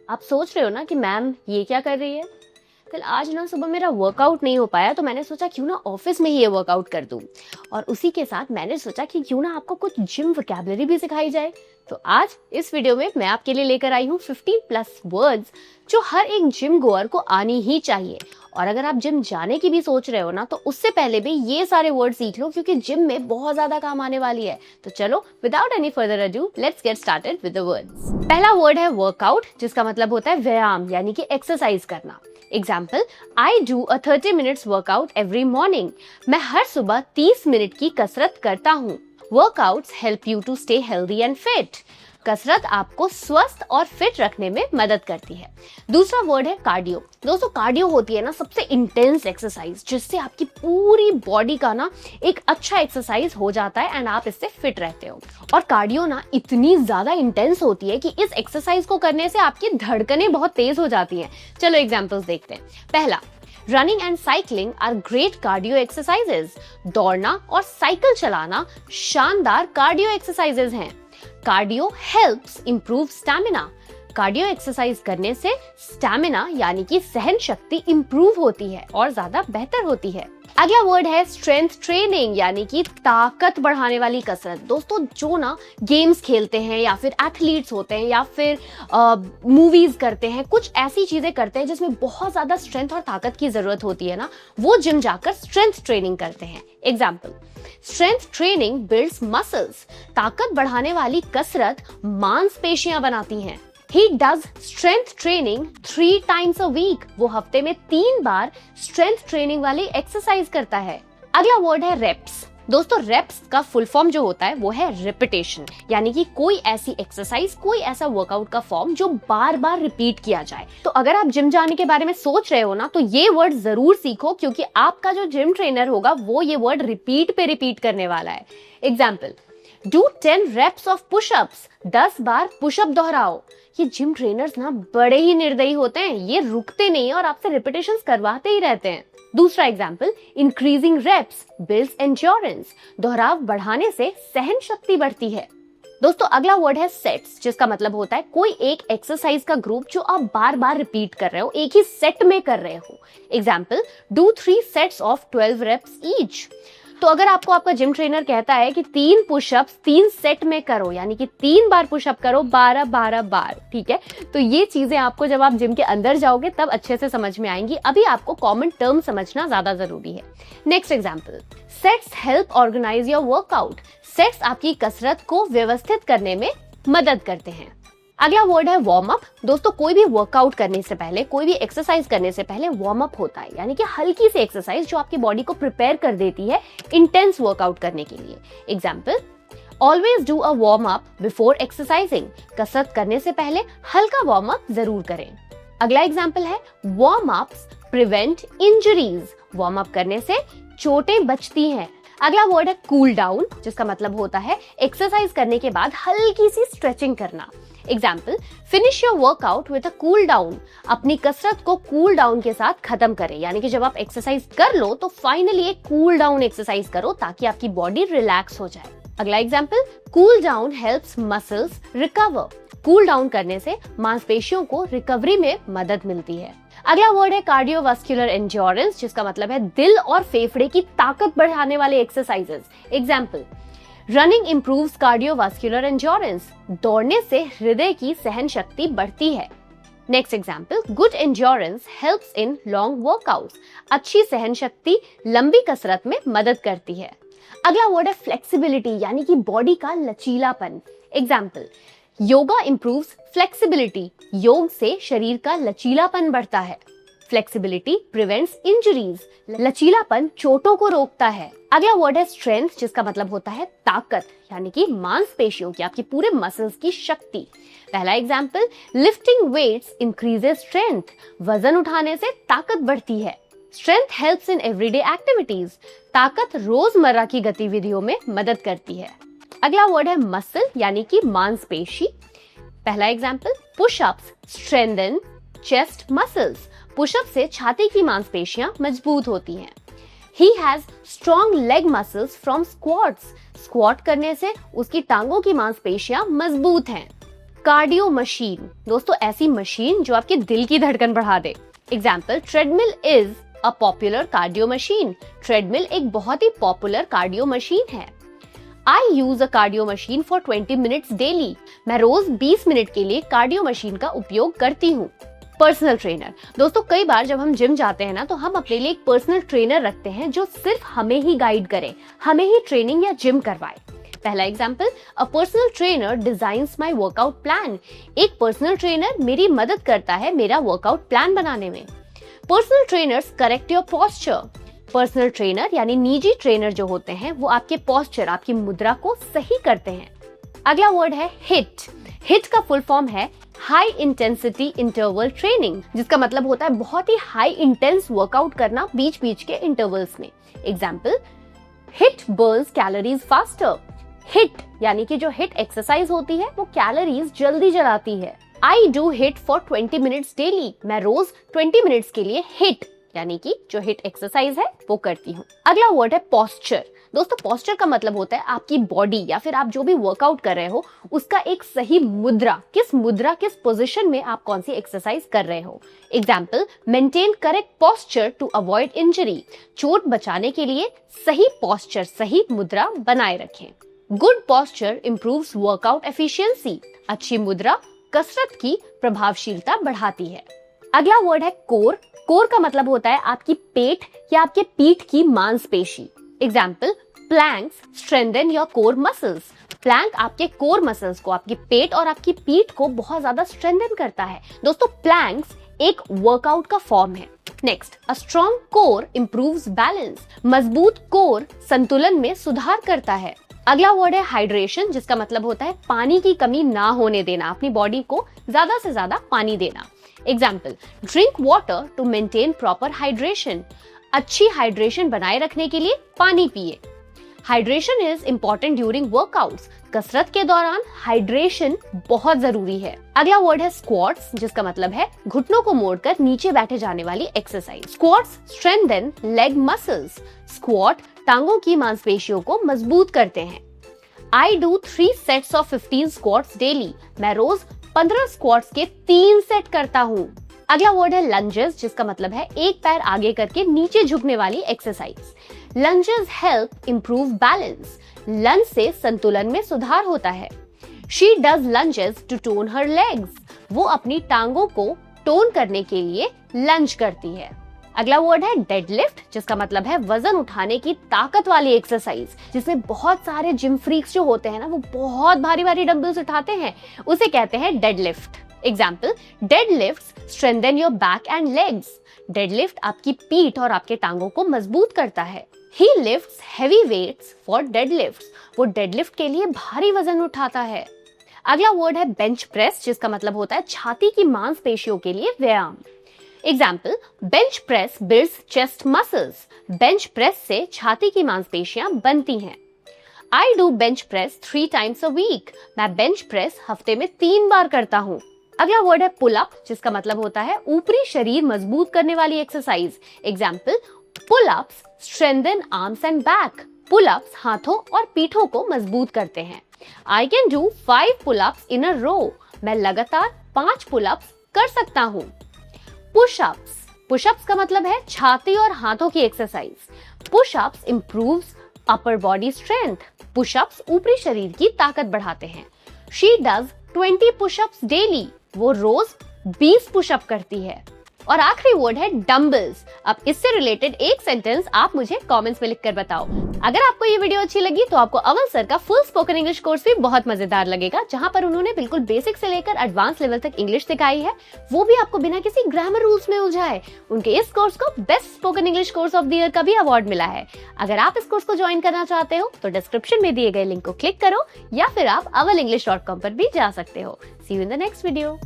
आप सोच रहे हो ना कि मैम ये क्या कर रही है। कल आज ना सुबह मेरा वर्कआउट नहीं हो पाया तो मैंने सोचा क्यों ना ऑफिस में ही ये वर्कआउट कर दूं। और उसी के साथ मैंने सोचा कि क्यों ना आपको कुछ जिम वोकैबुलरी भी सिखाई जाए। तो आज इस वीडियो में मैं आपके लिए लेकर आई हूँ 50+ वर्ड्स जो हर एक जिम गोअर को आनी ही चाहिए। और अगर आप जिम जाने की भी सोच रहे हो ना तो उससे पहले भी ये सारे वर्ड सीख लो क्योंकि जिम में बहुत ज्यादा काम आने वाली है। तो चलो without any further ado let's get started with the words. पहला वर्ड है वर्कआउट, जिसका मतलब होता है व्यायाम यानी कि एक्सरसाइज करना। Example, I do a 30 minutes workout every morning. मैं हर सुबह 30 मिनट की कसरत करता हूँ। Workouts help you to stay healthy and fit. कसरत आपको स्वस्थ और फिट रखने में मदद करती है। दूसरा वर्ड है कार्डियो। दोस्तों कार्डियो होती है ना सबसे इंटेंस एक्सरसाइज जिससे आपकी पूरी बॉडी का ना एक अच्छा एक्सरसाइज हो जाता है एंड आप इससे फिट रहते हो। और कार्डियो ना इतनी ज्यादा इंटेंस होती है कि इस एक्सरसाइज को करने से आपकी धड़कनें बहुत तेज हो जाती हैं। चलो एग्जांपल्स देखते हैं। पहला, running and cycling are great cardio exercises. दौड़ना और साइकिल चलाना शानदार कार्डियो एक्सरसाइजेज हैं। Cardio helps improve stamina. Cardio exercise करने से स्टैमिना यानी कि सहन शक्ति इंप्रूव होती है और ज्यादा बेहतर होती है। अगला वर्ड है स्ट्रेंथ ट्रेनिंग यानी कि ताकत बढ़ाने वाली कसरत। दोस्तों जो ना गेम्स खेलते हैं या फिर एथलीट्स होते हैं या फिर मूवीज करते हैं, कुछ ऐसी चीजें करते हैं जिसमें बहुत ज्यादा स्ट्रेंथ और ताकत की जरूरत होती है ना, वो जिम जाकर स्ट्रेंथ ट्रेनिंग करते हैं। Example, strength training builds muscles. ताकत बढ़ाने वाली कसरत मांसपेशियां बनाती हैं। He does strength training 3 times a week. वो हफ्ते में 3 बार स्ट्रेंथ ट्रेनिंग वाली एक्सरसाइज करता है। अगला वर्ड है रेप्स। दोस्तों रेप्स का फुल फॉर्म जो होता है वो है रिपीटेशन, यानी कि कोई ऐसी एक्सरसाइज, कोई ऐसा वर्कआउट का फॉर्म जो बार बार रिपीट किया जाए। तो अगर आप जिम जाने के बारे में सोच रहे हो ना तो ये वर्ड जरूर सीखो क्योंकि आपका जो जिम ट्रेनर होगा वो ये वर्ड रिपीट पे रिपीट करने वाला है। Example, do 10 reps of pushups. 10 बार पुशअप दोहराओ। ये जिम ट्रेनर्स ना बड़े ही निर्दयी होते हैं, ये रुकते नहीं और आपसे रिपीटेशंस करवाते ही रहते हैं। दूसरा example, increasing reps builds endurance. दोहराव बढ़ाने से सहन शक्ति बढ़ती है। दोस्तों अगला वर्ड है सेट्स, जिसका मतलब होता है कोई एक एक्सरसाइज का ग्रुप जो आप बार बार रिपीट कर रहे हो, एक ही सेट में कर रहे हो। Example, do 3 sets of 12 reps each. तो अगर आपको आपका जिम ट्रेनर कहता है कि 3 पुशअप्स 3 सेट में करो, यानी कि 3 बार पुशअप करो 12-12 बार, ठीक है, तो ये चीजें आपको जब आप जिम के अंदर जाओगे तब अच्छे से समझ में आएंगी। अभी आपको कॉमन टर्म समझना ज्यादा जरूरी है। Next example, sets help organise your workout. Sets आपकी कसरत को व्यवस्थित करने में मदद करते हैं। अगला वर्ड है वार्म अप। दोस्तों कोई भी वर्कआउट करने से पहले, कोई भी एक्सरसाइज करने से पहले वार्म अप होता है, यानी कि हल्की सी एक्सरसाइज जो आपकी बॉडी को प्रिपेयर कर देती है इंटेंस वर्कआउट करने के लिए। Example, always do a warm up before exercising. कसरत करने से पहले हल्का वार्म अप जरूर करें। अगला एग्जाम्पल है warm ups prevent injuries. Warm up करने से चोटें बचती हैं। अगला वर्ड है कूल डाउन, जिसका मतलब होता है एक्सरसाइज करने के बाद हल्की सी स्ट्रेचिंग करना। Example, finish your workout with a cool down. अपनी कसरत को कूल डाउन के साथ खत्म करें, यानी कि जब आप एक्सरसाइज कर लो तो फाइनली एक कूल डाउन एक्सरसाइज करो ताकि आपकी बॉडी रिलैक्स हो जाए। अगला example, cool down helps muscles recover. Cool down करने से मांसपेशियों को रिकवरी में मदद मिलती है। अगला वर्ड है कार्डियोवास्कुलर एंड्योरेंस, जिसका मतलब है दिल और फेफड़े की ताकत बढ़ाने वाले exercises. Example, running improves cardiovascular endurance. दौड़ने से हृदय की सहन शक्ति बढ़ती है। Next example, good endurance helps in long workouts. अच्छी सहन शक्ति लंबी कसरत में मदद करती है। अगला वर्ड है फ्लेक्सिबिलिटी, यानी कि बॉडी का लचीलापन। Example, yoga improves flexibility. योग से शरीर का लचीलापन बढ़ता है। Flexibility prevents injuries. लचीलापन चोटों को रोकता है। अगला वर्ड है स्ट्रेंथ, जिसका मतलब होता है ताकत, यानी कि मांसपेशियों की, आपकी पूरे मसल्स की शक्ति। पहला example, lifting weights increases strength. वजन उठाने से ताकत बढ़ती है। Strength helps in everyday activities. ताकत रोजमर्रा की गतिविधियों में मदद करती है। अगला वर्ड है मसल, यानी कि मांसपेशी। पहला example, pushups strengthen chest muscles. Pushup से छाती की मांसपेशियां मजबूत होती हैं। He has strong leg muscles from squats. Squat करने से उसकी टांगों की मांसपेशियां मजबूत हैं। कार्डियो मशीन, दोस्तों ऐसी मशीन जो आपके दिल की धड़कन बढ़ा दे। Example, treadmill is a popular cardio machine. Treadmill एक बहुत ही पॉपुलर कार्डियो मशीन है। I use a cardio machine for 20 minutes daily. मैं रोज 20 मिनट के लिए कार्डियो मशीन का उपयोग करती हूँ। पर्सनल ट्रेनर, दोस्तों कई बार जब हम जिम जाते हैं ना, तो हम अपने लिए एक पर्सनल ट्रेनर रखते हैं जो सिर्फ हमें ही गाइड करे, हमें ही ट्रेनिंग या जिम करवाए। पहला example, a personal trainer designs my workout plan. एक पर्सनल ट्रेनर मेरी मदद करता है मेरा वर्कआउट प्लान बनाने में। Personal trainers correct your posture. Personal trainer यानी निजी ट्रेनर जो होते हैं वो आपके पोस्चर, आपकी मुद्रा को सही करते हैं। अगला वर्ड है हिट। हिट का फुल फॉर्म है हाई इंटेंसिटी इंटरवल ट्रेनिंग, जिसका मतलब होता है बहुत ही हाई इंटेंस वर्कआउट करना बीच बीच के इंटरवल्स में। Example, hit Burns calories faster. Hit यानी कि जो हिट एक्सरसाइज होती है वो कैलोरीज जल्दी जलाती है। I do hit for 20 minutes daily. मैं रोज 20 मिनट्स के लिए हिट यानी कि जो हिट एक्सरसाइज है वो करती हूँ। अगला वर्ड है पोस्चर। दोस्तों पोस्चर का मतलब होता है आपकी बॉडी या फिर आप जो भी वर्कआउट कर रहे हो उसका एक सही मुद्रा, किस पोजीशन में आप कौन सी एक्सरसाइज कर रहे हो। Example, maintain correct posture to avoid injury. चोट बचाने के लिए सही पोस्चर, सही मुद्रा बनाए रखें। Good posture improves workout efficiency. अच्छी मुद्रा कसरत की प्रभावशीलता बढ़ाती है। अगला वर्ड है कोर। कोर का मतलब होता है आपकी पेट या आपके पीठ की मांसपेशी। Example, planks strengthen your core muscles. Plank आपके कोर मसल्स को, आपकी पेट और आपकी पीठ को बहुत ज्यादा स्ट्रेंथन करता है। दोस्तों प्लैंक्स एक वर्कआउट का फॉर्म है। Next, a strong core improves balance. मजबूत कोर संतुलन में सुधार करता है। अगला वर्ड है हाइड्रेशन, जिसका मतलब होता है पानी की कमी ना होने देना, अपनी बॉडी को ज्यादा से ज्यादा पानी देना। Example, drink water to maintain proper hydration. अच्छी हाइड्रेशन बनाए रखने के लिए पानी पिए। Hydration is important during workouts. कसरत के दौरान हाइड्रेशन बहुत जरूरी है। अगला वर्ड है स्क्वाट्स, जिसका मतलब है घुटनों को मोड़कर नीचे बैठे जाने वाली exercise. Squats strengthen leg muscles. Squat टांगों की मांसपेशियों को मजबूत करते हैं। I do 3 sets of 15 squats daily. मैं रोज 15 स्क्वाट्स के 3 सेट करता हूँ। अगला वर्ड है लंजेस, जिसका मतलब है एक पैर आगे करके नीचे झुकने वाली exercise. Lunges help improve balance. Lunge से संतुलन में सुधार होता है। She does lunges to tone her legs. वो अपनी टांगों को टोन करने के लिए लंज करती है। अगला वर्ड है डेडलिफ्ट, जिसका मतलब है वजन उठाने की ताकत वाली एक्सरसाइज, जिसमें बहुत सारे जिम फ्रीक्स जो होते हैं ना, वो बहुत भारी भारी डंबल्स उठाते हैं, उसे कहते हैं deadlift. Example, deadlifts strengthen your back and legs. Deadlift आपकी पीठ और आपके टांगों को मजबूत करता है। He lifts heavy weights for deadlifts. वो डेडलिफ्ट के लिए भारी वजन उठाता है। अगला वर्ड है बेंच प्रेस, जिसका मतलब होता है छाती की मांसपेशियों के लिए व्यायाम। Example, bench press builds chest muscles. Bench press से छाती की मांसपेशियां बनती हैं। I do bench press 3 times a week। मैं बेंच प्रेस हफ्ते में 3 बार करता हूँ। अगला वर्ड है पुल अप, जिसका मतलब होता है ऊपरी शरीर मजबूत करने वाली exercise. Example, pull ups strengthen arms and back. Pull ups हाथों और पीठों को मजबूत करते हैं। I can do 5 pull ups in a row. मैं लगातार 5 पुल अप्स कर सकता हूँ। पुशअप्स। पुशअप्स का मतलब है छाती और हाथों की exercise. Pushups improves upper body strength. Pushups ऊपरी शरीर की ताकत बढ़ाते हैं। She does 20 pushups daily. वो रोज 20 पुशअप करती है। और आखिरी वर्ड है डंबल्स। अब इससे रिलेटेड एक सेंटेंस आप मुझे कमेंट्स में लिखकर बताओ। अगर आपको ये वीडियो अच्छी लगी तो आपको अवल सर का फुल स्पोकन इंग्लिश कोर्स भी बहुत मजेदार लगेगा, जहां पर उन्होंने बिल्कुल बेसिक से लेकर एडवांस लेवल तक इंग्लिश सिखाई है, वो भी आपको बिना किसी ग्रामर रूल्स में उलझाए। उनके इस कोर्स को best spoken English course of the year का भी अवार्ड मिला है। अगर आप इस कोर्स को ज्वाइन करना चाहते हो तो डिस्क्रिप्शन में दिए गए लिंक को क्लिक करो या फिर आप awalenglish.com पर भी जा सकते हो। See you in the next video.